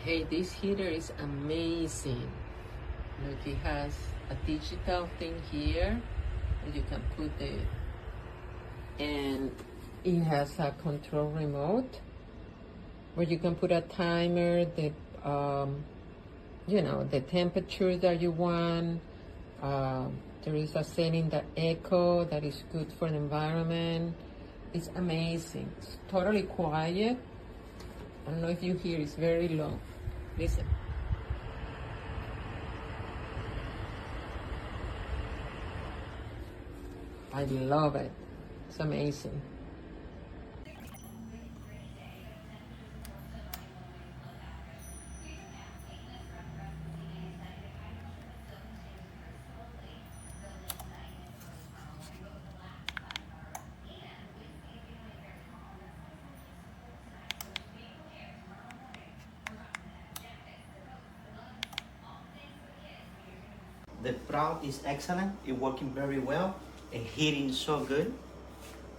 Hey, this heater is amazing. Look, it has a digital thing here that you can put it, and it has a control remote where you can put a timer, the temperature that you want. There is a setting that echo that is good for the environment. It's amazing. It's totally quiet. I don't know if you hear, it's very low. Listen. I love it. It's amazing. The product is excellent. It's working very well and heating is so good.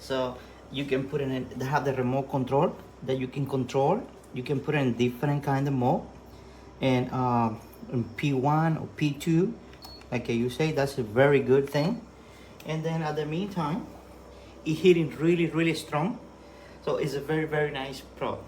So you can put it in, they have the remote control that you can control. You can put it in different kind of mode, and in P1 or P2, like you say, that's a very good thing. And then at the meantime, it's heating really strong. So it's a very nice product.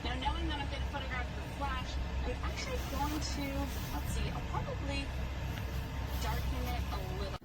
Now, knowing that I'm going to photograph the flash, I'm actually going to, let's see, I'll probably darken it a little.